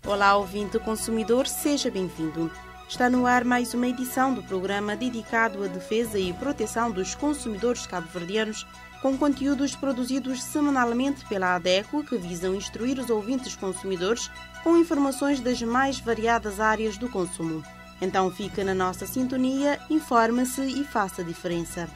Olá, ouvinte consumidor, seja bem-vindo. Está no ar mais uma edição do programa dedicado à defesa e proteção dos consumidores cabo-verdianos, com conteúdos produzidos semanalmente pela ADECO que visam instruir os ouvintes consumidores com informações das mais variadas áreas do consumo. Então fique na nossa sintonia, informe-se e faça a diferença.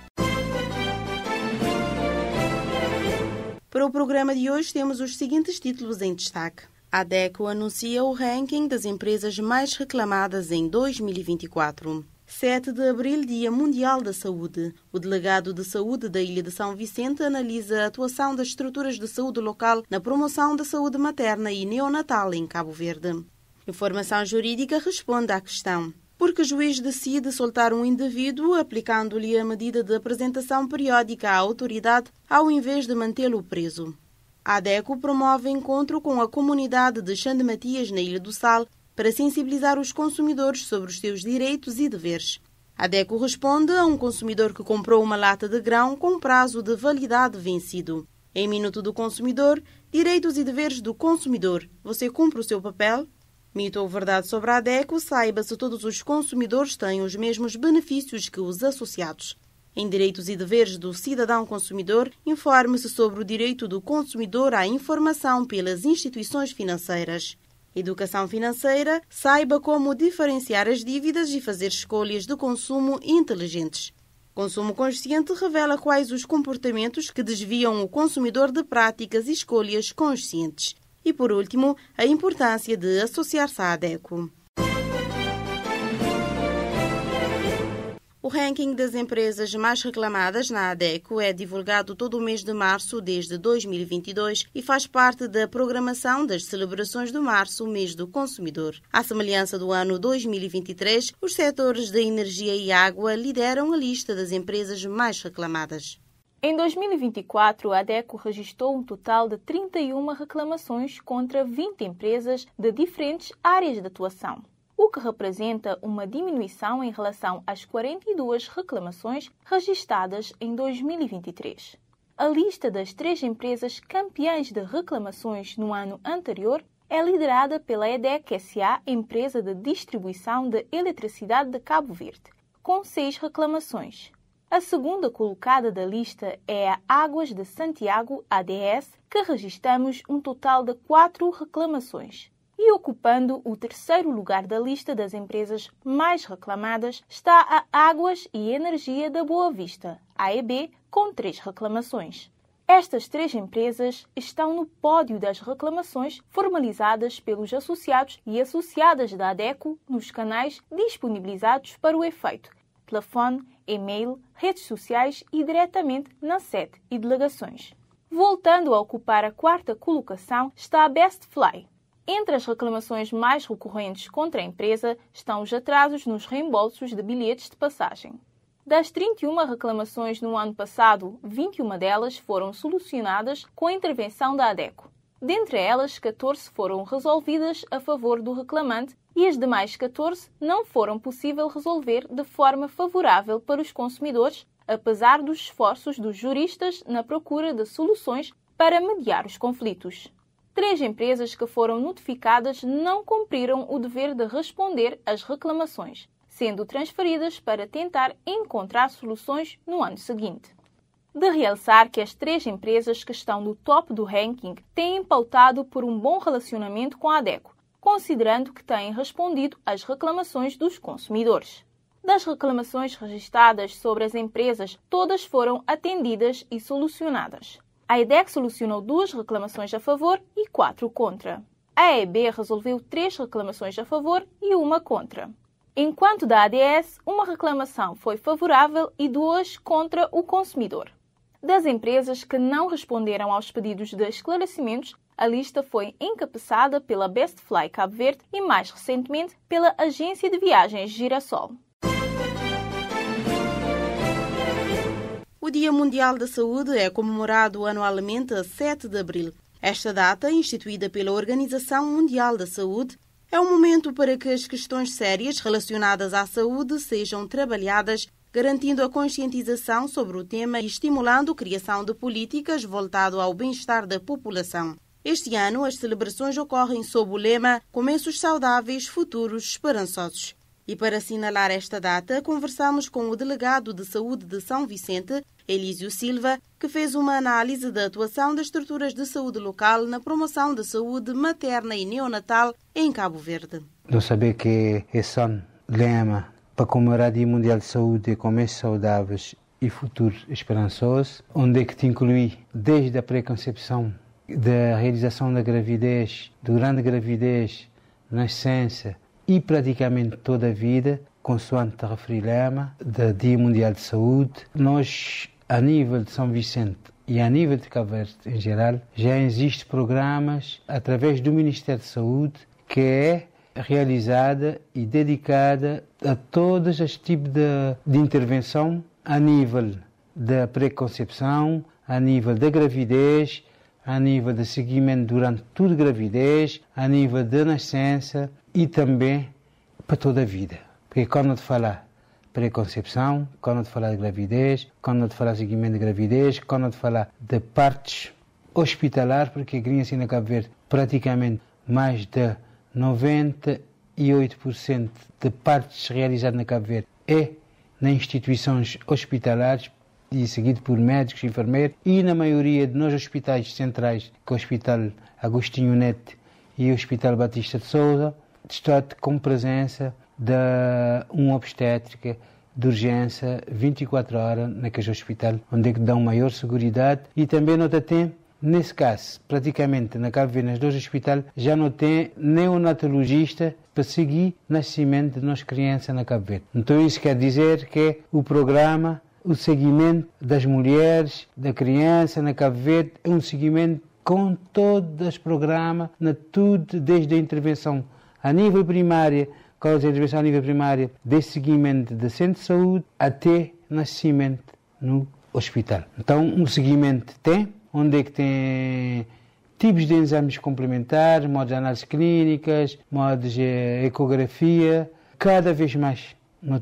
Para o programa de hoje temos os seguintes títulos em destaque. A ADECO anuncia o ranking das empresas mais reclamadas em 2024. 7 de abril, Dia Mundial da Saúde. O delegado de saúde da Ilha de São Vicente analisa a atuação das estruturas de saúde local na promoção da saúde materna e neonatal em Cabo Verde. Informação jurídica responde à questão. Por que o juiz decide soltar um indivíduo aplicando-lhe a medida de apresentação periódica à autoridade ao invés de mantê-lo preso? A ADECO promove encontro com a comunidade de Xande Matias, na Ilha do Sal, para sensibilizar os consumidores sobre os seus direitos e deveres. A ADECO responde a um consumidor que comprou uma lata de grão com prazo de validade vencido. Em Minuto do Consumidor, direitos e deveres do consumidor. Você cumpre o seu papel? Mito ou verdade sobre a ADECO, saiba se todos os consumidores têm os mesmos benefícios que os associados. Em Direitos e Deveres do Cidadão Consumidor, informe-se sobre o direito do consumidor à informação pelas instituições financeiras. Educação financeira, saiba como diferenciar as dívidas e fazer escolhas de consumo inteligentes. Consumo consciente revela quais os comportamentos que desviam o consumidor de práticas e escolhas conscientes. E, por último, a importância de associar-se à ADECO. O ranking das empresas mais reclamadas na ADECO é divulgado todo o mês de março desde 2022 e faz parte da programação das celebrações do março, mês do consumidor. À semelhança do ano 2023, os setores da energia e água lideram a lista das empresas mais reclamadas. Em 2024, a ADECO registrou um total de 31 reclamações contra 20 empresas de diferentes áreas de atuação, o que representa uma diminuição em relação às 42 reclamações registradas em 2023. A lista das 3 empresas campeãs de reclamações no ano anterior é liderada pela EDEC SA, empresa de distribuição de eletricidade de Cabo Verde, com 6 reclamações. A segunda colocada da lista é a Águas de Santiago, ADS, que registramos um total de 4 reclamações. E ocupando o terceiro lugar da lista das empresas mais reclamadas está a Águas e Energia da Boa Vista, AEB, com 3 reclamações. Estas 3 empresas estão no pódio das reclamações formalizadas pelos associados e associadas da ADECO nos canais disponibilizados para o efeito: telefone, e-mail, redes sociais e diretamente na sede e delegações. Voltando a ocupar a 4ª colocação está a Bestfly. Entre as reclamações mais recorrentes contra a empresa estão os atrasos nos reembolsos de bilhetes de passagem. Das 31 reclamações no ano passado, 21 delas foram solucionadas com a intervenção da ADECO. Dentre elas, 14 foram resolvidas a favor do reclamante e as demais 14 não foram possível resolver de forma favorável para os consumidores, apesar dos esforços dos juristas na procura de soluções para mediar os conflitos. 3 empresas que foram notificadas não cumpriram o dever de responder às reclamações, sendo transferidas para tentar encontrar soluções no ano seguinte. De realçar que as 3 empresas que estão no top do ranking têm pautado por um bom relacionamento com a ADECO, considerando que têm respondido às reclamações dos consumidores. Das reclamações registradas sobre as empresas, todas foram atendidas e solucionadas. A EDEC solucionou 2 reclamações a favor e 4 contra. A EB resolveu 3 reclamações a favor e 1 contra. Enquanto da ADS, 1 reclamação foi favorável e 2 contra o consumidor. Das empresas que não responderam aos pedidos de esclarecimentos, a lista foi encabeçada pela Bestfly Cabo Verde e, mais recentemente, pela agência de viagens Girassol. O Dia Mundial da Saúde é comemorado anualmente a 7 de abril. Esta data, instituída pela Organização Mundial da Saúde, é um momento para que as questões sérias relacionadas à saúde sejam trabalhadas, garantindo a conscientização sobre o tema e estimulando a criação de políticas voltadas ao bem-estar da população. Este ano, as celebrações ocorrem sob o lema Começos Saudáveis, Futuros Esperançosos. E para assinalar esta data, conversamos com o delegado de saúde de São Vicente, Elísio Silva, que fez uma análise da atuação das estruturas de saúde local na promoção da saúde materna e neonatal em Cabo Verde. Nós sabemos que esse ano, lema para comemorar o Dia Mundial de Saúde, Começos Saudáveis e Futuros Esperançosos, onde é que te inclui desde a pré-concepção, da realização da gravidez, durante a gravidez, nascença e praticamente toda a vida, consoante referi lema, do Dia Mundial de Saúde. Nós, a nível de São Vicente e a nível de Cabo Verde em geral, já existem programas através do Ministério de Saúde que é realizada e dedicada a todos os tipos de intervenção a nível da pré-concepção, a nível da gravidez, a nível de seguimento durante toda a gravidez, a nível da nascença e também para toda a vida. Porque quando eu te falar pré-concepção, quando eu te falar de gravidez, quando eu te falar de seguimento de gravidez, quando eu te falar de partes hospitalar, porque a criança na Cabo Verde praticamente mais de 98% de partes realizadas na Cabo Verde é nas instituições hospitalares e seguido por médicos e enfermeiros, e na maioria de nós hospitais centrais, que é o Hospital Agostinho Neto e o Hospital Batista de Sousa, está com presença de uma obstétrica de urgência 24 horas naquele hospital, onde é que dão maior segurança, e também não tem, nesse caso, praticamente na Cabo Verde, nos dois hospitais, já não tem neonatologista para seguir o nascimento de nossas crianças na Cabo Verde. Então isso quer dizer que o programa, o seguimento das mulheres, da criança na Cabo Verde, é um seguimento com todos os programas, tudo desde a intervenção a nível primário, com a intervenção a nível primário, desde seguimento de centro de saúde até nascimento no hospital. Então, um seguimento tem, onde é que tem tipos de exames complementares, modos de análises clínicas, modos de ecografia, cada vez mais nós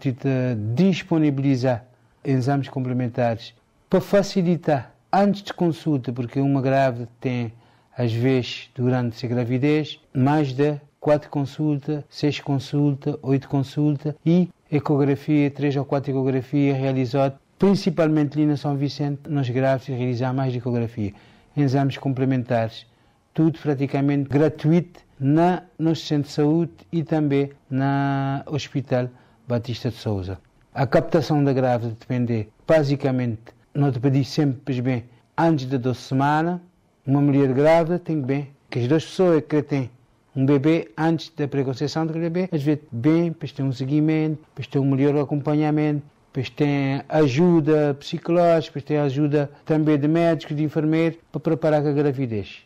disponibilizar exames complementares para facilitar antes de consulta, porque uma grávida tem, às vezes, durante a gravidez, mais de 4 consultas, 6 consultas, 8 consultas e ecografia, 3 ou 4 ecografias realizadas, principalmente ali na São Vicente, nos grávidos realizar mais de ecografia. Exames complementares, tudo praticamente gratuito no centro de saúde e também no Hospital Batista de Sousa. A captação da grávida depende, basicamente, não te pedi sempre bem, antes de 12 semanas, uma mulher grávida tem bem, que as duas pessoas que têm um bebê antes da pré-conceição do bebê, às vezes bem, depois tem um seguimento, depois tem um melhor acompanhamento, depois tem ajuda psicológica, depois tem ajuda também de médicos, de enfermeiros, para preparar a gravidez.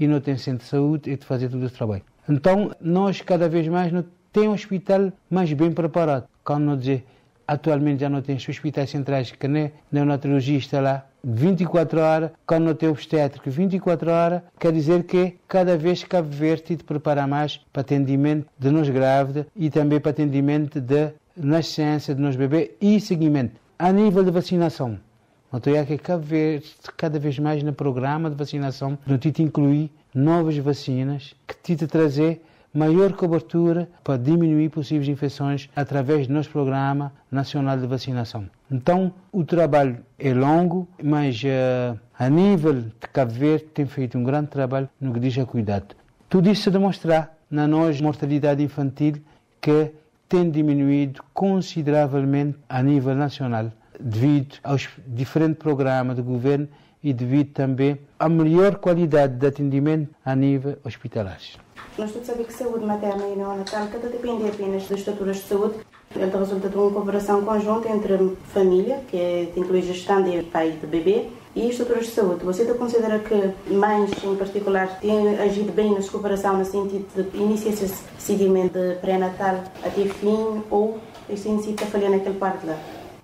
E não tem centro de saúde e de fazer todo esse trabalho. Então, nós cada vez mais não temos um hospital mais bem preparado. Quando não dizer, atualmente já não tem hospitais centrais que nem neonatologista lá, 24 horas, quando não tem obstétrico 24 horas, quer dizer que cada vez Cabo Verde te prepara mais para atendimento de nós grávidas e também para atendimento de nascença de nós bebês e seguimento. A nível de vacinação, notou que Cabo Verde, cada vez mais no programa de vacinação, não te inclui novas vacinas que te trazer maior cobertura para diminuir possíveis infecções através do nosso Programa Nacional de Vacinação. Então, o trabalho é longo, mas a nível de Cabo Verde tem feito um grande trabalho no que diz a cuidado. Tudo isso demonstra na nossa mortalidade infantil que tem diminuído consideravelmente a nível nacional, devido aos diferentes programas do governo e devido também à melhor qualidade de atendimento a nível hospitalar. Nós todos sabemos que saúde materna e neonatal cada depende apenas das estruturas de saúde. Ele resulta de uma cooperação conjunta entre a família, que inclui gestão de pai e de bebê, e estruturas de saúde. Você considera que mães, em particular, têm agido bem nessa cooperação no sentido de iniciar esse seguimento de pré-natal até fim, ou este início está falhando naquele parte lá?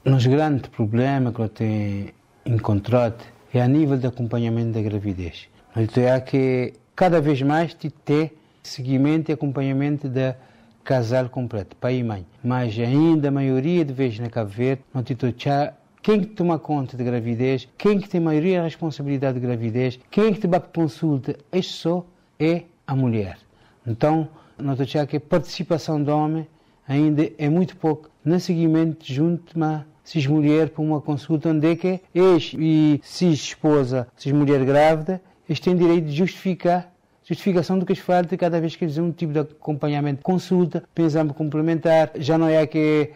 Um grande problema que eu tenho encontrado é a nível de acompanhamento da gravidez. É que cada vez mais tem seguimento e acompanhamento da casal completo, pai e mãe. Mas ainda a maioria de vezes na Cabo Verde, não já quem que toma conta da gravidez, quem que tem maioria da responsabilidade da gravidez, quem que te vai para consulta, isso só é a mulher. Então, nós achamos que a participação do homem ainda é muito pouco no seguimento junto a se mulher para uma consulta onde é que ex e se esposa, se mulher grávida, eles têm direito de justificação do que falta cada vez que eles um tipo de acompanhamento, consulta, pensamos complementar, já não é que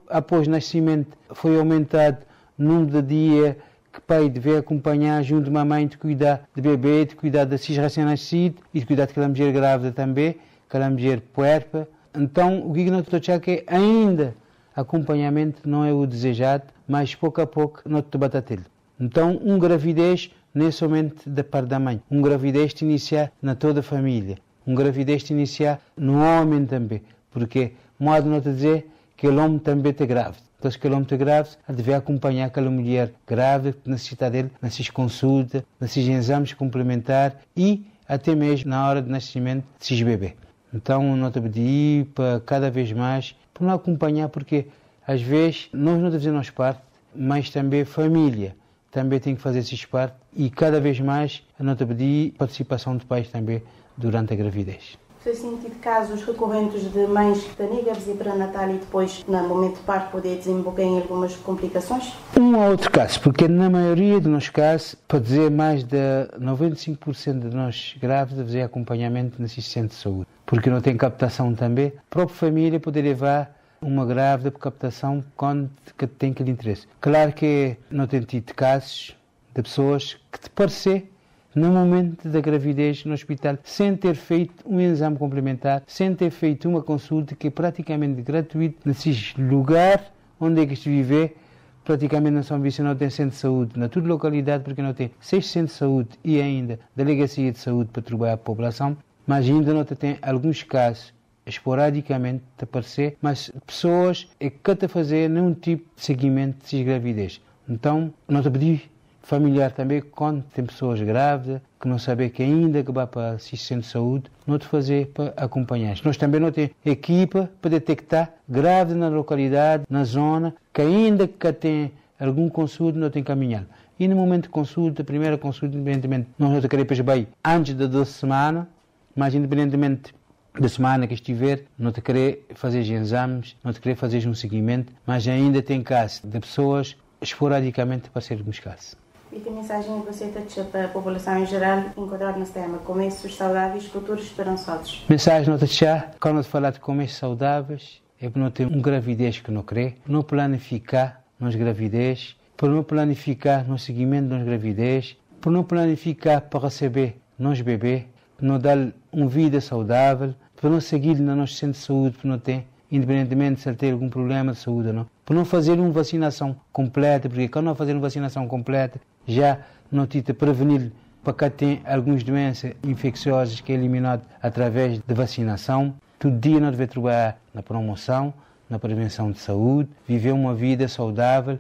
após o nascimento foi aumentado o número de dias que o pai deve acompanhar junto à mãe de cuidar do bebê, de cuidar da recém-nascido e de cuidar daquela mulher grávida também, aquela mulher puerpa. Então, o que nós estamos a que ainda acompanhamento não é o desejado, mas pouco a pouco nós estamos a ter. Então, gravidez não é somente da parte da mãe. Gravidez te iniciar na toda a família. Gravidez te iniciar no homem também. Porque, modo não te dizer que o homem também está grávido. Então, se o homem está grávido, ele deve acompanhar aquela mulher grávida que necessita dele nessas consultas, nesses exames complementares e até mesmo na hora do nascimento desses bebês. Então, nós te pedimos para cada vez mais, para não acompanhar, porque às vezes nós não devemos parte, mas também a família também tem que fazer esses parte e cada vez mais nós te pedimos participação de pais também durante a gravidez. Você tem tido casos recorrentes de mães que têm gravidez pré-natal e depois, no momento de parto, poder desembocar em algumas complicações? Um ou outro caso, porque na maioria dos nossos casos, para dizer mais de 95% de nós grávidos, fazer acompanhamento no sistema de saúde. Porque não tem captação também, a própria família pode levar uma grávida por captação quando tem aquele interesse. Claro que não tem tido casos de pessoas que te parecer no momento da gravidez no hospital, sem ter feito um exame complementar, sem ter feito uma consulta que é praticamente gratuita nesses lugares onde é que se vive. Praticamente na São Vicente não tem centro de saúde, na toda localidade, porque não tem 6 centros de saúde e ainda delegacia de saúde para trabalhar a população, mas ainda não tem alguns casos esporadicamente de aparecer, mas pessoas que estão a fazer nenhum tipo de seguimento de gravidez. Então, nós pedimos familiar também, quando tem pessoas grávidas, que não sabem que ainda que vai para o centro de saúde, não te fazer para acompanhar. Nós também não temos equipa para detectar grávida na localidade, na zona, que ainda que tem algum consulta, não tem caminhado. E no momento de consulta, a primeira consulta, independentemente, nós não queremos bem antes de 12 semanas, mas independentemente da semana que estiver, não te querer fazer exames, não te querer fazer um seguimento, mas ainda tem casos de pessoas esporadicamente para ser alguns casos. E que mensagem você deixa para a população em geral encontrar nesse tema? Começos saudáveis, futuros esperançosos. Mensagem não deixar, quando falar de começos saudáveis, é para não ter gravidez que não quer, não planificar nas gravidez, para não planificar no seguimento das gravidez, para não planificar para receber nos bebês, para não dar uma vida saudável, para não seguir no nosso centro de saúde, para não ter, independentemente se ele tem algum problema de saúde ou não, para não fazer uma vacinação completa, porque quando não fazer uma vacinação completa, já não te prevenir para cá tem algumas doenças infecciosas que é eliminado através da vacinação. Todo dia nós devemos trabalhar na promoção, na prevenção de saúde, viver uma vida saudável.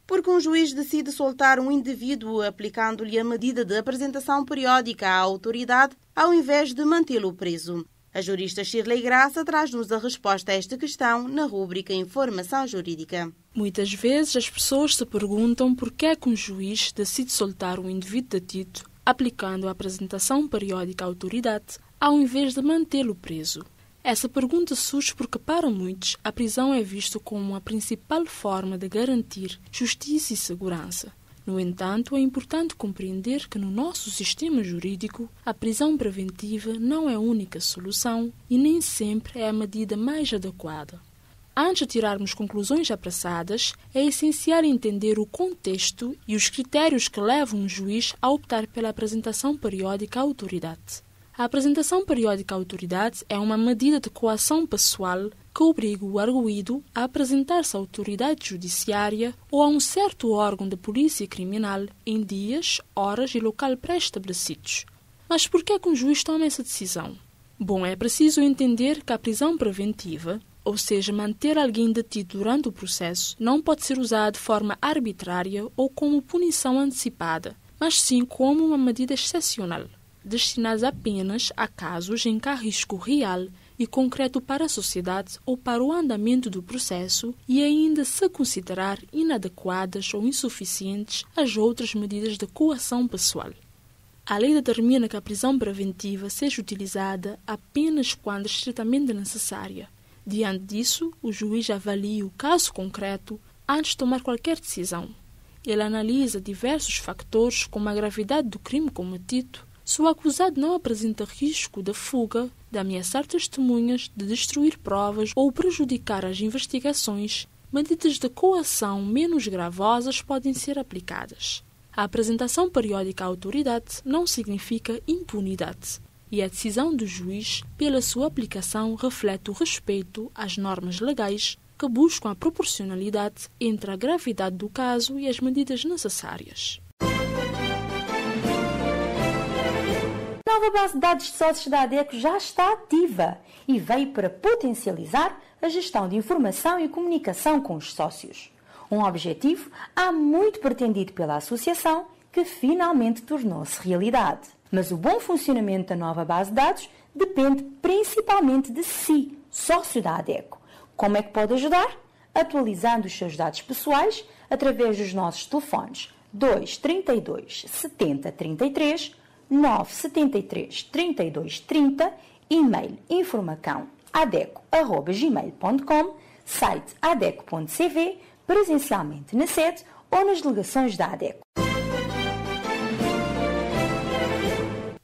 Porque um juiz decide soltar um indivíduo aplicando-lhe a medida de apresentação periódica à autoridade, ao invés de mantê-lo preso. A jurista Shirley Graça traz-nos a resposta a esta questão na rúbrica Informação Jurídica. Muitas vezes as pessoas se perguntam por que é que um juiz decide soltar um indivíduo detido aplicando a apresentação periódica à autoridade, ao invés de mantê-lo preso. Essa pergunta surge porque, para muitos, a prisão é vista como a principal forma de garantir justiça e segurança. No entanto, é importante compreender que no nosso sistema jurídico, a prisão preventiva não é a única solução e nem sempre é a medida mais adequada. Antes de tirarmos conclusões apressadas, é essencial entender o contexto e os critérios que levam um juiz a optar pela apresentação periódica à autoridade. A apresentação periódica à autoridade é uma medida de coação pessoal que obriga o arguido a apresentar-se à autoridade judiciária ou a um certo órgão de polícia criminal em dias, horas e local pré-estabelecidos. Mas por que é que um juiz toma essa decisão? Bom, é preciso entender que a prisão preventiva, ou seja, manter alguém detido durante o processo, não pode ser usada de forma arbitrária ou como punição antecipada, mas sim como uma medida excepcional, destinada apenas a casos em que há risco real e concreto para a sociedade ou para o andamento do processo e ainda se considerar inadequadas ou insuficientes as outras medidas de coação pessoal. A lei determina que a prisão preventiva seja utilizada apenas quando estritamente necessária. Diante disso, o juiz avalia o caso concreto antes de tomar qualquer decisão. Ele analisa diversos fatores como a gravidade do crime cometido, se o acusado não apresenta risco de fuga, de ameaçar testemunhas, de destruir provas ou prejudicar as investigações, medidas de coação menos gravosas podem ser aplicadas. A apresentação periódica à autoridade não significa impunidade, e a decisão do juiz, pela sua aplicação, reflete o respeito às normas legais que buscam a proporcionalidade entre a gravidade do caso e as medidas necessárias. A nova base de dados de sócios da ADECO já está ativa e veio para potencializar a gestão de informação e comunicação com os sócios. Um objetivo há muito pretendido pela associação que finalmente tornou-se realidade. Mas o bom funcionamento da nova base de dados depende principalmente de si, sócio da ADECO. Como é que pode ajudar? Atualizando os seus dados pessoais através dos nossos telefones 232 70 33 973 32 30, e-mail informacão@adeco@gmail.com, site adeco.cv, presencialmente na sede ou nas delegações da ADECO.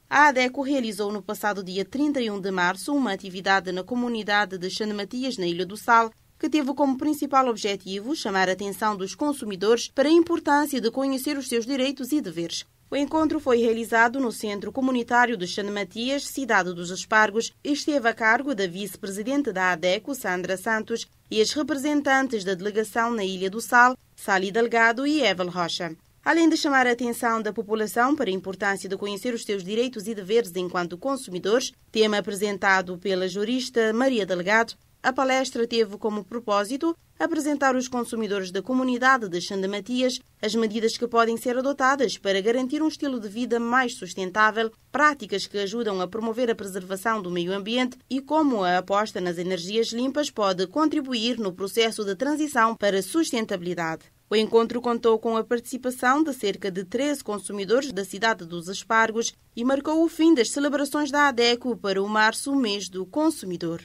A ADECO realizou no passado dia 31 de março uma atividade na comunidade de Xande Matias, na Ilha do Sal, que teve como principal objetivo chamar a atenção dos consumidores para a importância de conhecer os seus direitos e deveres. O encontro foi realizado no Centro Comunitário de Xande Matias, cidade dos Espargos, e esteve a cargo da vice-presidente da ADECO, Sandra Santos, e as representantes da delegação na Ilha do Sal, Sali Delgado e Evel Rocha. Além de chamar a atenção da população para a importância de conhecer os seus direitos e deveres enquanto consumidores, tema apresentado pela jurista Maria Delgado, a palestra teve como propósito apresentar aos consumidores da comunidade de Xande Matias as medidas que podem ser adotadas para garantir um estilo de vida mais sustentável, práticas que ajudam a promover a preservação do meio ambiente e como a aposta nas energias limpas pode contribuir no processo de transição para a sustentabilidade. O encontro contou com a participação de cerca de 13 consumidores da cidade dos Espargos e marcou o fim das celebrações da ADECO para o março, mês do consumidor.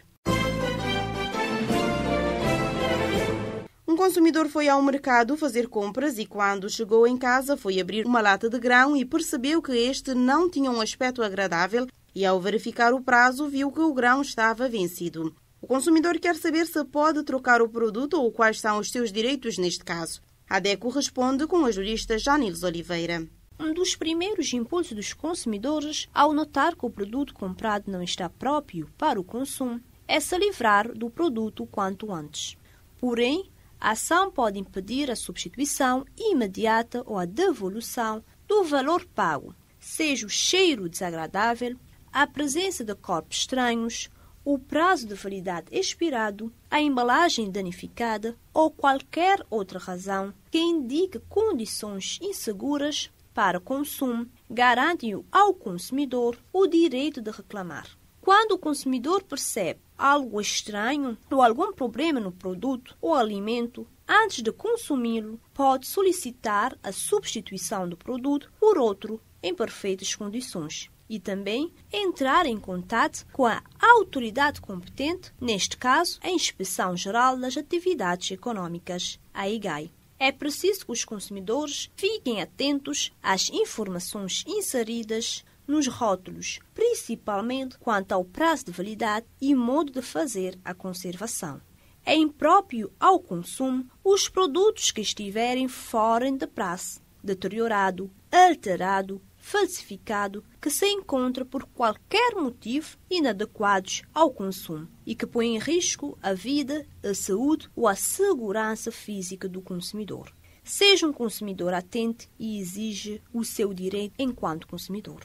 Um consumidor foi ao mercado fazer compras e, quando chegou em casa, foi abrir uma lata de grão e percebeu que este não tinha um aspecto agradável e, ao verificar o prazo, viu que o grão estava vencido. O consumidor quer saber se pode trocar o produto ou quais são os seus direitos neste caso. A ADECO responde com a jurista Janiles Oliveira. Um dos primeiros impulsos dos consumidores, ao notar que o produto comprado não está próprio para o consumo, é se livrar do produto quanto antes. Porém, a ação pode impedir a substituição imediata ou a devolução do valor pago, seja o cheiro desagradável, a presença de corpos estranhos, o prazo de validade expirado, a embalagem danificada ou qualquer outra razão que indique condições inseguras para consumo, garantem ao consumidor o direito de reclamar. Quando o consumidor percebe algo estranho ou algum problema no produto ou alimento, antes de consumi-lo, pode solicitar a substituição do produto por outro em perfeitas condições e também entrar em contato com a autoridade competente, neste caso, a Inspeção Geral das Atividades Econômicas, a IGAI. É preciso que os consumidores fiquem atentos às informações inseridas nos rótulos, principalmente quanto ao prazo de validade e modo de fazer a conservação. É impróprio ao consumo os produtos que estiverem fora de prazo, deteriorado, alterado, falsificado, que se encontra por qualquer motivo inadequados ao consumo e que põem em risco a vida, a saúde ou a segurança física do consumidor. Seja um consumidor atento e exija o seu direito enquanto consumidor.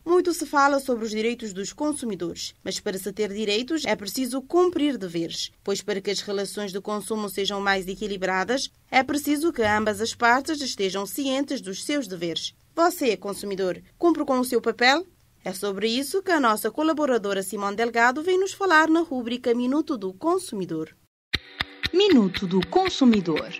Muito se fala sobre os direitos dos consumidores, mas para se ter direitos é preciso cumprir deveres, pois para que as relações de consumo sejam mais equilibradas, é preciso que ambas as partes estejam cientes dos seus deveres. Você, consumidor, cumpre com o seu papel? É sobre isso que a nossa colaboradora Simone Delgado vem nos falar na rúbrica Minuto do Consumidor. Minuto do Consumidor.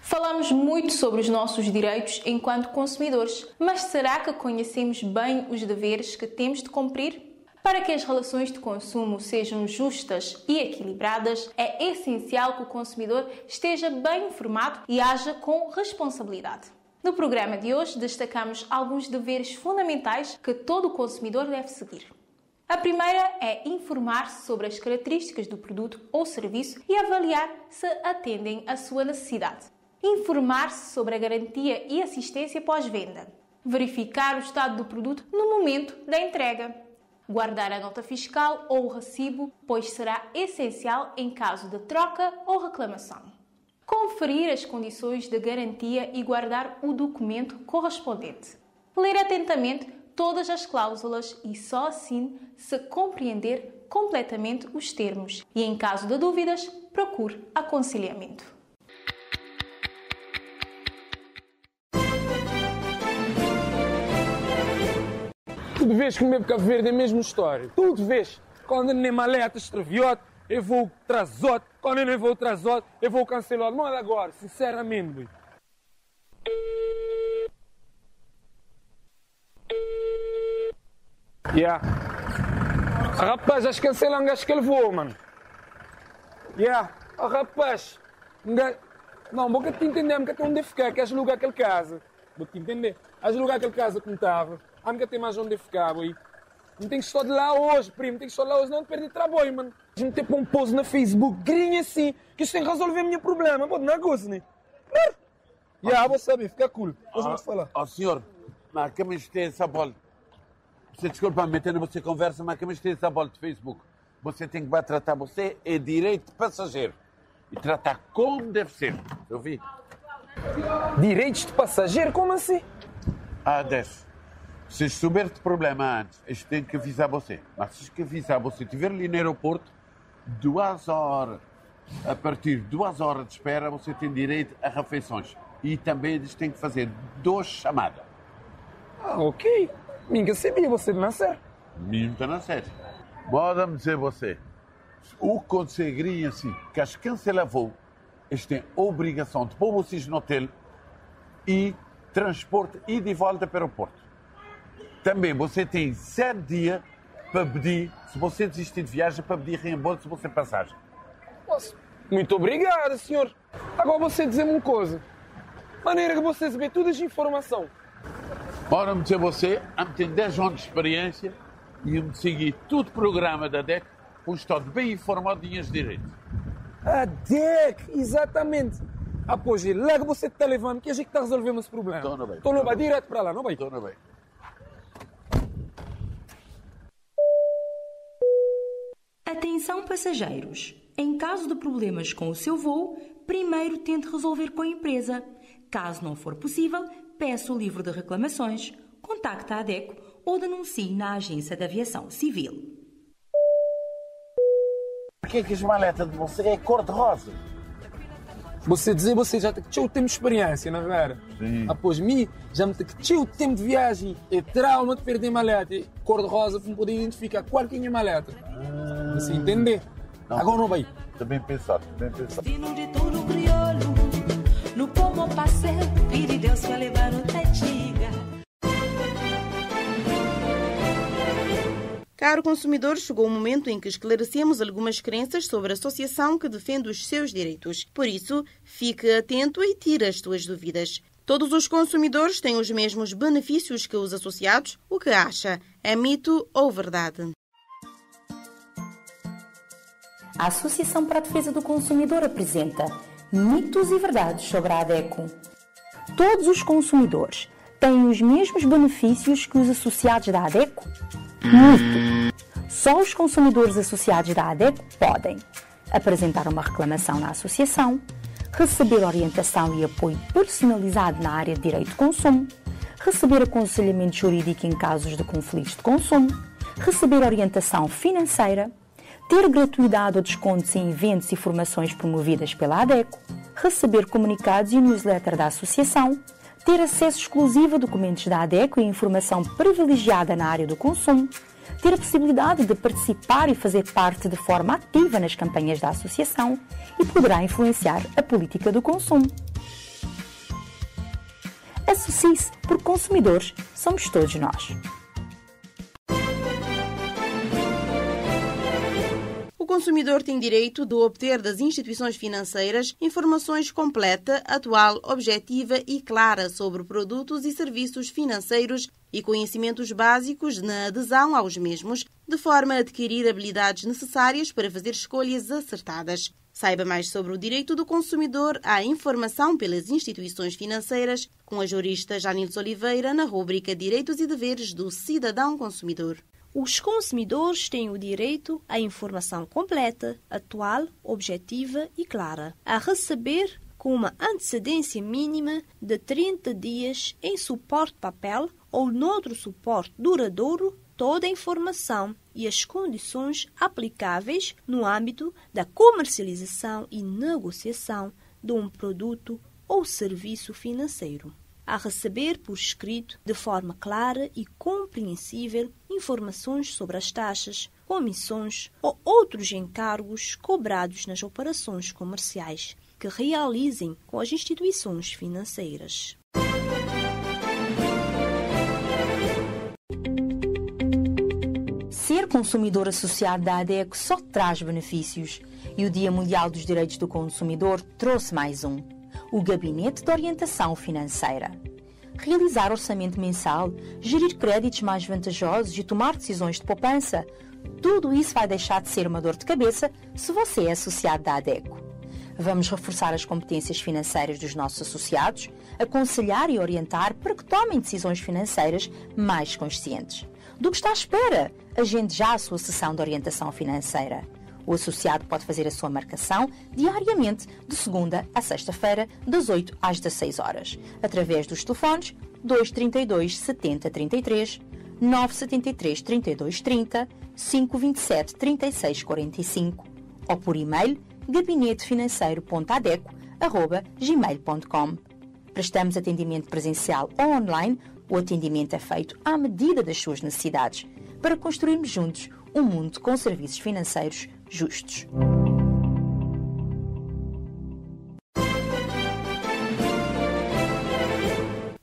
Falamos muito sobre os nossos direitos enquanto consumidores, mas será que conhecemos bem os deveres que temos de cumprir? Para que as relações de consumo sejam justas e equilibradas, é essencial que o consumidor esteja bem informado e haja com responsabilidade. No programa de hoje, destacamos alguns deveres fundamentais que todo consumidor deve seguir. A primeira é informar-se sobre as características do produto ou serviço e avaliar se atendem à sua necessidade. Informar-se sobre a garantia e assistência pós-venda. Verificar o estado do produto no momento da entrega. Guardar a nota fiscal ou o recibo, pois será essencial em caso de troca ou reclamação. Conferir as condições de garantia e guardar o documento correspondente. Ler atentamente todas as cláusulas e só assim se compreender completamente os termos e, em caso de dúvidas, procure aconselhamento. Tudo vês que o meu Cabo Verde é a mesma história. Tudo vês. Quando eu nem maleta extraviote, eu vou trazote. Quando eu nem vou trazote, eu vou cancelar. Não é agora, sinceramente, boy. Yeah. Rapaz, acho que cancelam gajo que ele voa, mano. Yeah. Rapaz. Não, vou te entender, porque onde ficar, queres alugar aquele casa. Vou te entender. Vais alugar aquele casa como estava. A nunca tem mais onde ficar, boy. Não tem que estar de lá hoje, primo. Tem que estar de lá hoje, não perder trabalho, mano. A gente tem que pôr um post na Facebook, grinha assim, que isso tem que resolver o meu problema. Pô, não é coisa, né? Yeah, vou saber, fica cool. Depois vamos falar. Ó, senhor, mas que me tem essa bola? Você desculpa me meter você conversa, mas que me tem essa bola de Facebook? Você tem que tratar você é direito de passageiro. E tratar como deve ser. Eu vi. Direitos de passageiro? Como assim? Desce. Se souber de problema antes, eles têm que avisar você. Mas se que avisar você, estiver ali no aeroporto, 2 horas, a partir de 2 horas de espera, você tem direito a refeições. E também eles têm que fazer 2 chamadas. Ok. Ninguém sabia, você não nascer. Não está na série. Pode-me dizer você, o que conseguiria assim, que as cancelas voo, eles têm obrigação de pôr vocês no hotel e transporte e de volta para o aeroporto. Também você tem 7 dias para pedir, se você desistir de viagem, para pedir reembolso se você passagem. Nossa, muito obrigado, senhor. Agora você dizer-me uma coisa. Maneira que você receber toda essa informação. Ora, me dizer você, tem 10 anos de experiência e eu me segui todo o programa da DEC, pois estou bem informado de minhas direitos. A DEC, exatamente. Pois, lá que você está levando, que a gente está resolvendo esse problema. Estou no bem. Estou no bem, direto para lá, não vai? Estou no bem. Atenção passageiros! Em caso de problemas com o seu voo, primeiro tente resolver com a empresa. Caso não for possível, peça o livro de reclamações, contacte a ADECO ou denuncie na Agência de Aviação Civil. Por que as maletas de você é cor-de-rosa? Você dizer, você já tem o tempo de experiência, não é? Sim. Após mim, já me tem o tempo de viagem. É trauma de perder maleta. Cor-de-rosa para poder identificar qual que é a minha maleta. Você entender? Não. Agora não vai. Está bem pensado, bem pensado. Destino de todo crioulo, no pomo passeio, pedi Deus para levar o tetiga. Caro consumidor, chegou o momento em que esclarecemos algumas crenças sobre a associação que defende os seus direitos. Por isso, fique atento e tire as suas dúvidas. Todos os consumidores têm os mesmos benefícios que os associados. O que acha? É mito ou verdade? A Associação para a Defesa do Consumidor apresenta mitos e verdades sobre a ADECO. Todos os consumidores têm os mesmos benefícios que os associados da ADECO? Mito. Só os consumidores associados da ADECO podem apresentar uma reclamação na associação, receber orientação e apoio personalizado na área de direito de consumo, receber aconselhamento jurídico em casos de conflitos de consumo, receber orientação financeira, ter gratuidade ou descontos em eventos e formações promovidas pela ADECO, receber comunicados e newsletter da associação, ter acesso exclusivo a documentos da ADECO e informação privilegiada na área do consumo, ter a possibilidade de participar e fazer parte de forma ativa nas campanhas da associação e poderá influenciar a política do consumo. Associe-se, porque consumidores somos todos nós. O consumidor tem direito de obter das instituições financeiras informações completa, atual, objetiva e clara sobre produtos e serviços financeiros e conhecimentos básicos na adesão aos mesmos, de forma a adquirir habilidades necessárias para fazer escolhas acertadas. Saiba mais sobre o direito do consumidor à informação pelas instituições financeiras com a jurista Janilce Oliveira na rúbrica Direitos e Deveres do Cidadão Consumidor. Os consumidores têm o direito à informação completa, atual, objetiva e clara, a receber com uma antecedência mínima de 30 dias em suporte papel ou noutro suporte duradouro toda a informação e as condições aplicáveis no âmbito da comercialização e negociação de um produto ou serviço financeiro. A receber por escrito, de forma clara e compreensível, informações sobre as taxas, comissões ou outros encargos cobrados nas operações comerciais que realizem com as instituições financeiras. Ser consumidor associado da ADECO só traz benefícios e o Dia Mundial dos Direitos do Consumidor trouxe mais um: o Gabinete de Orientação Financeira. Realizar orçamento mensal, gerir créditos mais vantajosos e tomar decisões de poupança, tudo isso vai deixar de ser uma dor de cabeça se você é associado da ADECO. Vamos reforçar as competências financeiras dos nossos associados, aconselhar e orientar para que tomem decisões financeiras mais conscientes. Do que está à espera? Agende já a sua sessão de orientação financeira. O associado pode fazer a sua marcação diariamente, de segunda a sexta-feira, das 8 às 16 horas, através dos telefones 232 70 33, 973 32 30, 527 36 45 ou por e-mail gabinetefinanceiro.adeco@gmail.com. Prestamos atendimento presencial ou online. O atendimento é feito à medida das suas necessidades, para construirmos juntos um mundo com serviços financeiros justos.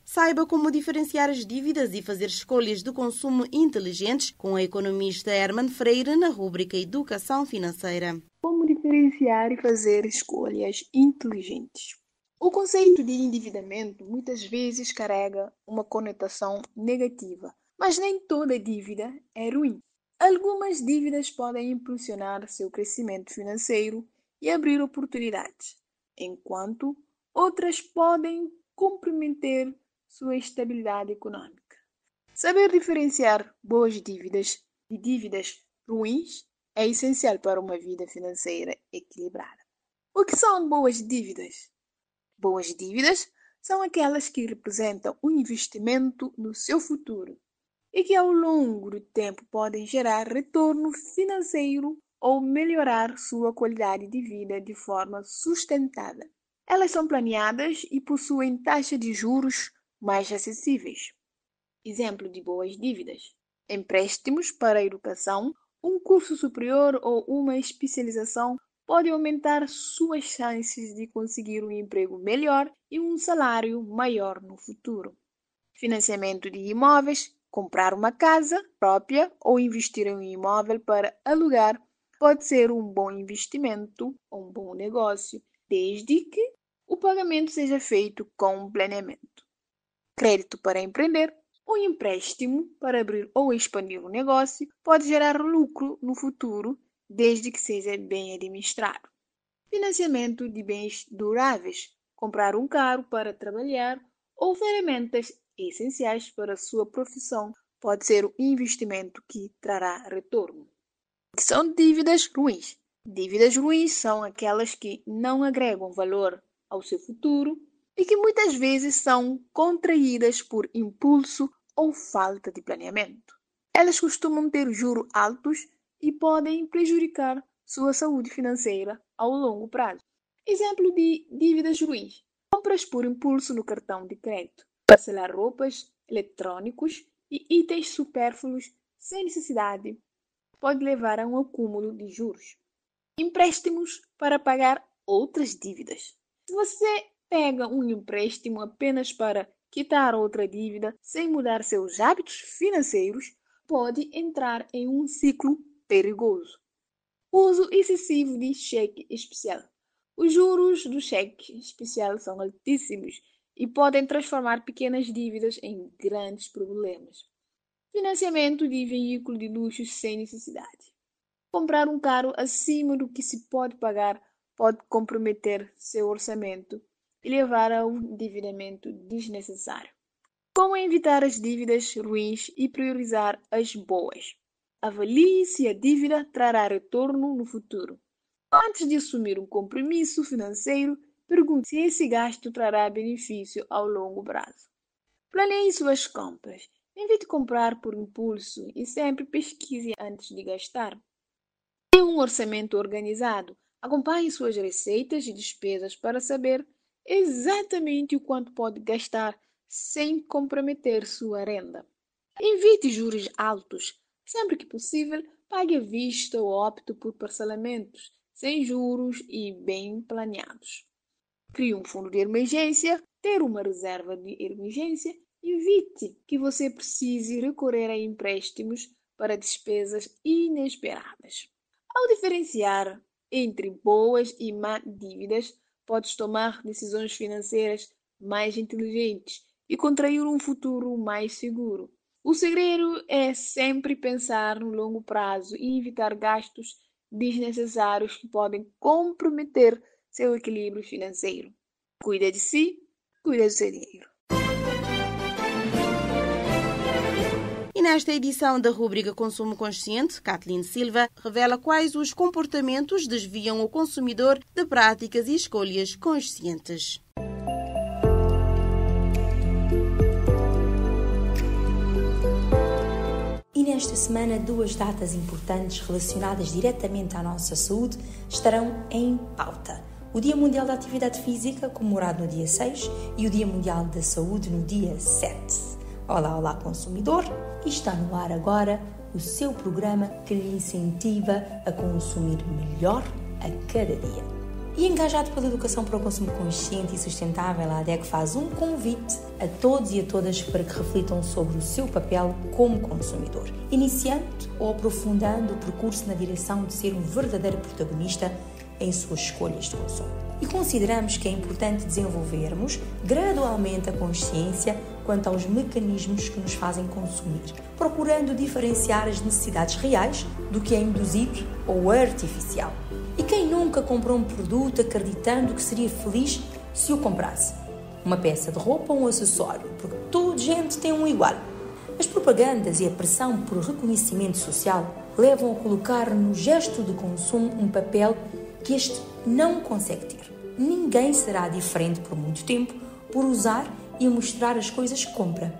Saiba como diferenciar as dívidas e fazer escolhas de consumo inteligentes com a economista Herman Freire na rúbrica Educação Financeira. Como diferenciar e fazer escolhas inteligentes? O conceito de endividamento muitas vezes carrega uma conotação negativa, mas nem toda dívida é ruim. Algumas dívidas podem impulsionar seu crescimento financeiro e abrir oportunidades, enquanto outras podem comprometer sua estabilidade econômica. Saber diferenciar boas dívidas de dívidas ruins é essencial para uma vida financeira equilibrada. O que são boas dívidas? Boas dívidas são aquelas que representam um investimento no seu futuro e que ao longo do tempo podem gerar retorno financeiro ou melhorar sua qualidade de vida de forma sustentada. Elas são planeadas e possuem taxas de juros mais acessíveis. Exemplo de boas dívidas: empréstimos para a educação, um curso superior ou uma especialização pode aumentar suas chances de conseguir um emprego melhor e um salário maior no futuro. Financiamento de imóveis, comprar uma casa própria ou investir em um imóvel para alugar pode ser um bom investimento ou um bom negócio, desde que o pagamento seja feito com planeamento. Crédito para empreender. Um empréstimo para abrir ou expandir um negócio pode gerar lucro no futuro, desde que seja bem administrado. Financiamento de bens duráveis. Comprar um carro para trabalhar ou ferramentas essenciais para a sua profissão pode ser um investimento que trará retorno. O que são dívidas ruins? Dívidas ruins são aquelas que não agregam valor ao seu futuro e que muitas vezes são contraídas por impulso ou falta de planeamento. Elas costumam ter juros altos e podem prejudicar sua saúde financeira ao longo prazo. Exemplo de dívidas ruins: compras por impulso no cartão de crédito. Parcelar roupas, eletrônicos e itens supérfluos sem necessidade pode levar a um acúmulo de juros. Empréstimos para pagar outras dívidas. Se você pega um empréstimo apenas para quitar outra dívida sem mudar seus hábitos financeiros, pode entrar em um ciclo perigoso. Uso excessivo de cheque especial. Os juros do cheque especial são altíssimos e podem transformar pequenas dívidas em grandes problemas. Financiamento de veículo de luxo sem necessidade. Comprar um carro acima do que se pode pagar pode comprometer seu orçamento e levar a um endividamento desnecessário. Como evitar as dívidas ruins e priorizar as boas? Avalie se a dívida trará retorno no futuro. Antes de assumir um compromisso financeiro, pergunte se esse gasto trará benefício ao longo prazo. Planeie suas compras. Evite comprar por impulso e sempre pesquise antes de gastar. Tenha um orçamento organizado. Acompanhe suas receitas e despesas para saber exatamente o quanto pode gastar sem comprometer sua renda. Evite juros altos. Sempre que possível, pague à vista ou opte por parcelamentos sem juros e bem planeados. Crie um fundo de emergência. Ter uma reserva de emergência evite que você precise recorrer a empréstimos para despesas inesperadas. Ao diferenciar entre boas e má dívidas, podes tomar decisões financeiras mais inteligentes e contrair um futuro mais seguro. O segredo é sempre pensar no longo prazo e evitar gastos desnecessários que podem comprometer seu equilíbrio financeiro. Cuida de si, cuida do seu dinheiro. E nesta edição da rubrica Consumo Consciente, Kathleen Silva revela quais os comportamentos desviam o consumidor de práticas e escolhas conscientes. E nesta semana, duas datas importantes relacionadas diretamente à nossa saúde estarão em pauta. O Dia Mundial da Atividade Física, comemorado no dia 6, e o Dia Mundial da Saúde no dia 7. Olá, olá, consumidor! E está no ar agora o seu programa que lhe incentiva a consumir melhor a cada dia. E engajado pela educação para o consumo consciente e sustentável, a ADECO faz um convite a todos e a todas para que reflitam sobre o seu papel como consumidor, iniciando ou aprofundando o percurso na direção de ser um verdadeiro protagonista em suas escolhas de consumo. E consideramos que é importante desenvolvermos gradualmente a consciência quanto aos mecanismos que nos fazem consumir, procurando diferenciar as necessidades reais do que é induzido ou artificial. E quem nunca comprou um produto acreditando que seria feliz se o comprasse? Uma peça de roupa ou um acessório, porque toda gente tem um igual. As propagandas e a pressão por reconhecimento social levam a colocar no gesto de consumo um papel que este não consegue ter. Ninguém será diferente por muito tempo por usar e mostrar as coisas que compra.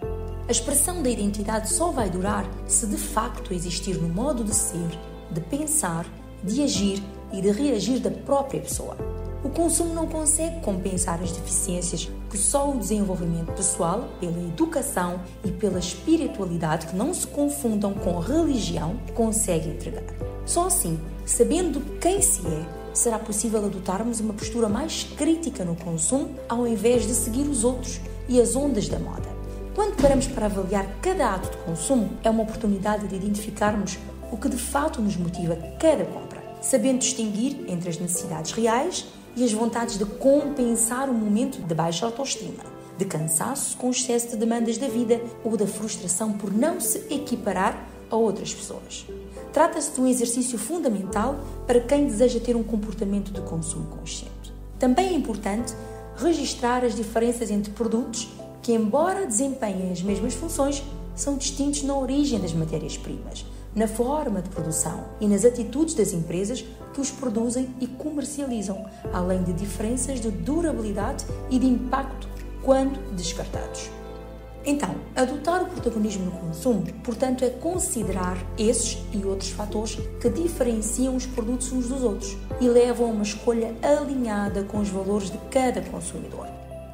A expressão da identidade só vai durar se de facto existir no modo de ser, de pensar, de agir e de reagir da própria pessoa. O consumo não consegue compensar as deficiências que só o desenvolvimento pessoal, pela educação e pela espiritualidade que não se confundam com a religião, consegue entregar. Só assim, sabendo quem se é, será possível adotarmos uma postura mais crítica no consumo ao invés de seguir os outros e as ondas da moda. Quando paramos para avaliar cada ato de consumo, é uma oportunidade de identificarmos o que de fato nos motiva cada compra, sabendo distinguir entre as necessidades reais e as vontades de compensar um momento de baixa autoestima, de cansaço com o excesso de demandas da vida ou da frustração por não se equiparar a outras pessoas. Trata-se de um exercício fundamental para quem deseja ter um comportamento de consumo consciente. Também é importante registrar as diferenças entre produtos que, embora desempenhem as mesmas funções, são distintos na origem das matérias-primas, na forma de produção e nas atitudes das empresas que os produzem e comercializam, além de diferenças de durabilidade e de impacto quando descartados. Então, adotar o protagonismo no consumo, portanto, é considerar esses e outros fatores que diferenciam os produtos uns dos outros e levam a uma escolha alinhada com os valores de cada consumidor.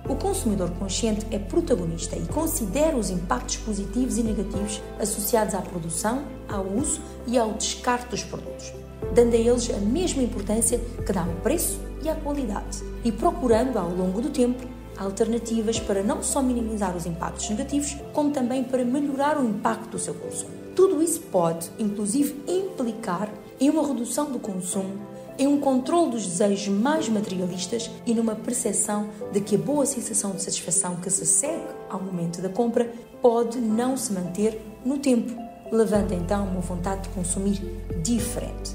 O consumidor consciente é protagonista e considera os impactos positivos e negativos associados à produção, ao uso e ao descarte dos produtos, dando a eles a mesma importância que dá ao preço e à qualidade, e procurando, ao longo do tempo, alternativas para não só minimizar os impactos negativos, como também para melhorar o impacto do seu consumo. Tudo isso pode, inclusive, implicar em uma redução do consumo, em um controle dos desejos mais materialistas e numa percepção de que a boa sensação de satisfação que se segue ao momento da compra pode não se manter no tempo, levando então uma vontade de consumir diferente.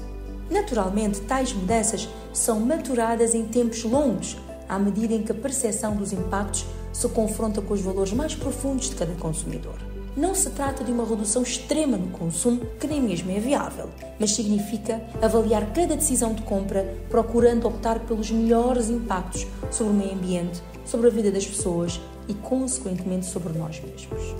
Naturalmente, tais mudanças são maturadas em tempos longos, à medida em que a percepção dos impactos se confronta com os valores mais profundos de cada consumidor. Não se trata de uma redução extrema no consumo, que nem mesmo é viável, mas significa avaliar cada decisão de compra, procurando optar pelos melhores impactos sobre o meio ambiente, sobre a vida das pessoas e, consequentemente, sobre nós mesmos.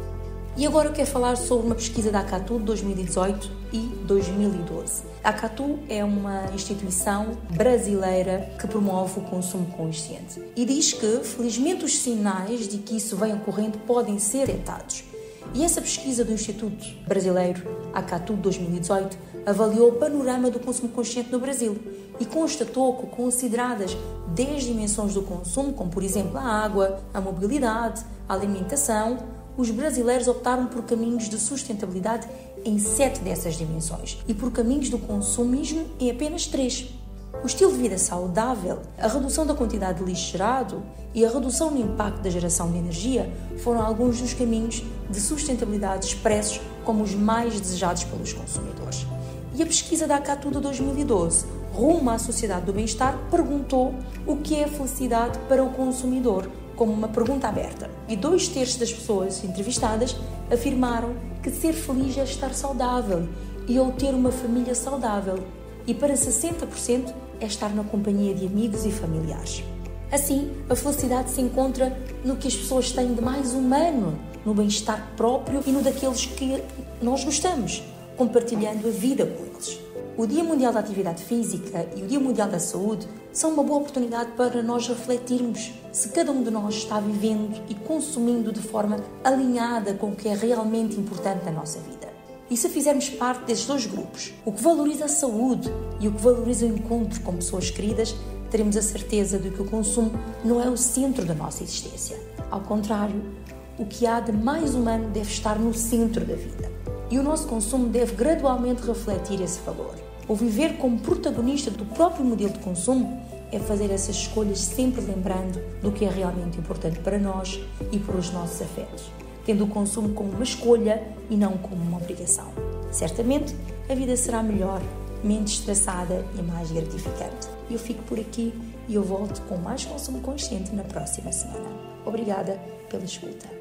E agora eu quero falar sobre uma pesquisa da Acatu de 2018 e 2012. A Acatu é uma instituição brasileira que promove o consumo consciente e diz que, felizmente, os sinais de que isso vem ocorrendo podem ser detectados. E essa pesquisa do Instituto Brasileiro Acatu de 2018 avaliou o panorama do consumo consciente no Brasil e constatou que, consideradas 10 dimensões do consumo, como por exemplo a água, a mobilidade, a alimentação, os brasileiros optaram por caminhos de sustentabilidade em 7 dessas dimensões e por caminhos do consumismo em apenas 3. O estilo de vida saudável, a redução da quantidade de lixo gerado e a redução no impacto da geração de energia foram alguns dos caminhos de sustentabilidade expressos como os mais desejados pelos consumidores. E a pesquisa da Acatu de 2012, Rumo à Sociedade do Bem-Estar, perguntou o que é a felicidade para o consumidor, como uma pergunta aberta. E 2/3 das pessoas entrevistadas afirmaram que ser feliz é estar saudável e ou ter uma família saudável. E para 60% é estar na companhia de amigos e familiares. Assim, a felicidade se encontra no que as pessoas têm de mais humano, no bem-estar próprio e no daqueles que nós gostamos, compartilhando a vida com eles. O Dia Mundial da Atividade Física e o Dia Mundial da Saúde são uma boa oportunidade para nós refletirmos se cada um de nós está vivendo e consumindo de forma alinhada com o que é realmente importante na nossa vida. E se fizermos parte desses dois grupos, o que valoriza a saúde e o que valoriza o encontro com pessoas queridas, teremos a certeza de que o consumo não é o centro da nossa existência. Ao contrário, o que há de mais humano deve estar no centro da vida. E o nosso consumo deve gradualmente refletir esse valor. O viver como protagonista do próprio modelo de consumo é fazer essas escolhas sempre lembrando do que é realmente importante para nós e para os nossos afetos, tendo o consumo como uma escolha e não como uma obrigação. Certamente, a vida será melhor, menos estressada e mais gratificante. Eu fico por aqui e eu volto com mais consumo consciente na próxima semana. Obrigada pela escuta.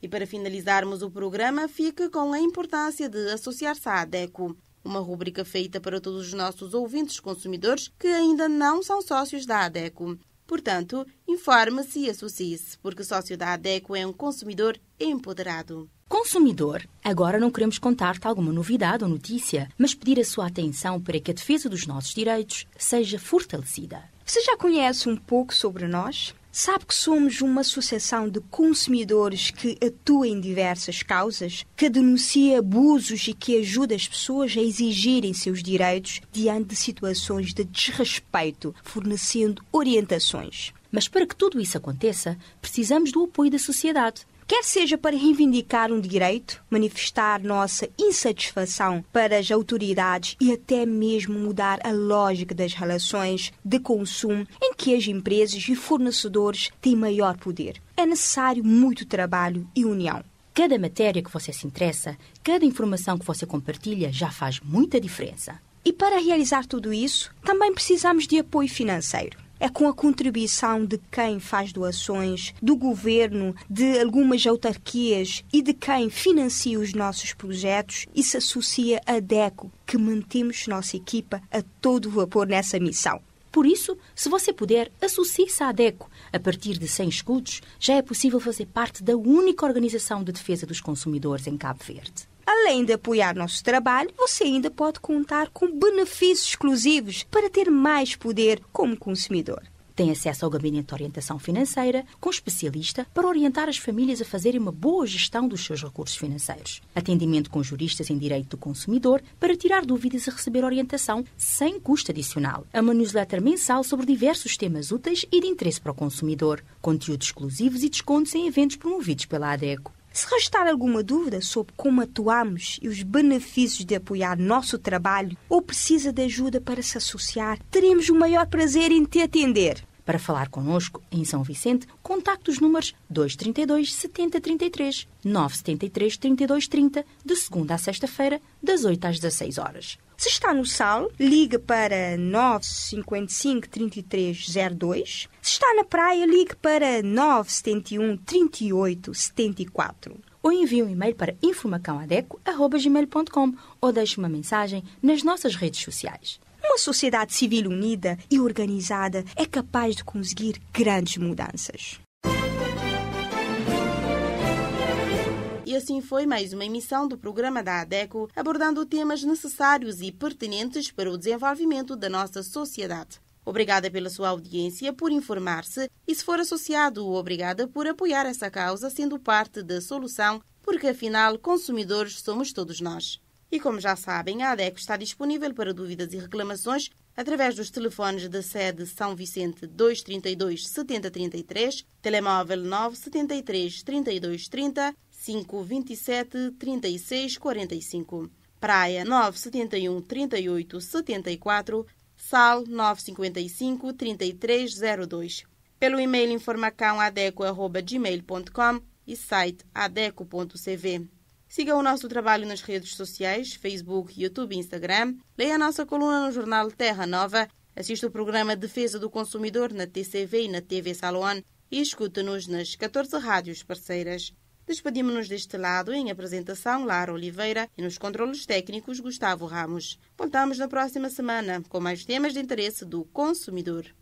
E para finalizarmos o programa, fica com a importância de associar-se à ADECO, uma rúbrica feita para todos os nossos ouvintes consumidores que ainda não são sócios da ADECO. Portanto, informe-se e associe-se, porque sócio da ADECO é um consumidor empoderado. Consumidor, agora não queremos contar-te alguma novidade ou notícia, mas pedir a sua atenção para que a defesa dos nossos direitos seja fortalecida. Você já conhece um pouco sobre nós? Sabe que somos uma associação de consumidores que atua em diversas causas, que denuncia abusos e que ajuda as pessoas a exigirem seus direitos diante de situações de desrespeito, fornecendo orientações. Mas para que tudo isso aconteça, precisamos do apoio da sociedade. Quer seja para reivindicar um direito, manifestar nossa insatisfação para as autoridades e até mesmo mudar a lógica das relações de consumo em que as empresas e fornecedores têm maior poder. É necessário muito trabalho e união. Cada matéria que você se interessa, cada informação que você compartilha já faz muita diferença. E para realizar tudo isso, também precisamos de apoio financeiro. É com a contribuição de quem faz doações, do governo, de algumas autarquias e de quem financia os nossos projetos e se associa à ADECO que mantemos nossa equipa a todo vapor nessa missão. Por isso, se você puder, associe-se à ADECO. A partir de 100 escudos, já é possível fazer parte da única organização de defesa dos consumidores em Cabo Verde. Além de apoiar nosso trabalho, você ainda pode contar com benefícios exclusivos para ter mais poder como consumidor. Tem acesso ao Gabinete de Orientação Financeira, com especialista para orientar as famílias a fazerem uma boa gestão dos seus recursos financeiros. Atendimento com juristas em direito do consumidor para tirar dúvidas e receber orientação sem custo adicional. Uma newsletter mensal sobre diversos temas úteis e de interesse para o consumidor. Conteúdos exclusivos e descontos em eventos promovidos pela ADECO. Se restar alguma dúvida sobre como atuamos e os benefícios de apoiar nosso trabalho ou precisa de ajuda para se associar, teremos o maior prazer em te atender. Para falar connosco em São Vicente, contacte os números 232 7033, 973 3230, de segunda a sexta-feira, das 8 às 16 horas. Se está no Sal, ligue para 955 3302. Se está na praia, ligue para 971 38 74. Ou envie um e-mail para informacãoadeco@gmail.com ou deixe uma mensagem nas nossas redes sociais. Uma sociedade civil unida e organizada é capaz de conseguir grandes mudanças. E assim foi mais uma emissão do programa da ADECO, abordando temas necessários e pertinentes para o desenvolvimento da nossa sociedade. Obrigada pela sua audiência, por informar-se e, se for associado, obrigada por apoiar essa causa, sendo parte da solução, porque afinal, consumidores somos todos nós. E como já sabem, a ADECO está disponível para dúvidas e reclamações através dos telefones da sede São Vicente 232 7033, telemóvel 973 3230, 527 36 45, Praia 971 38 74, Sal 955 3302. Pelo e-mail informacãoadeco@gmail.com e site adeco.cv. Siga o nosso trabalho nas redes sociais, Facebook, YouTube e Instagram. Leia a nossa coluna no jornal Terra Nova. Assista o programa Defesa do Consumidor na TCV e na TV Salon. E escute-nos nas 14 rádios parceiras. Despedimos-nos deste lado em apresentação Lara Oliveira e nos controlos técnicos Gustavo Ramos. Voltamos na próxima semana com mais temas de interesse do consumidor.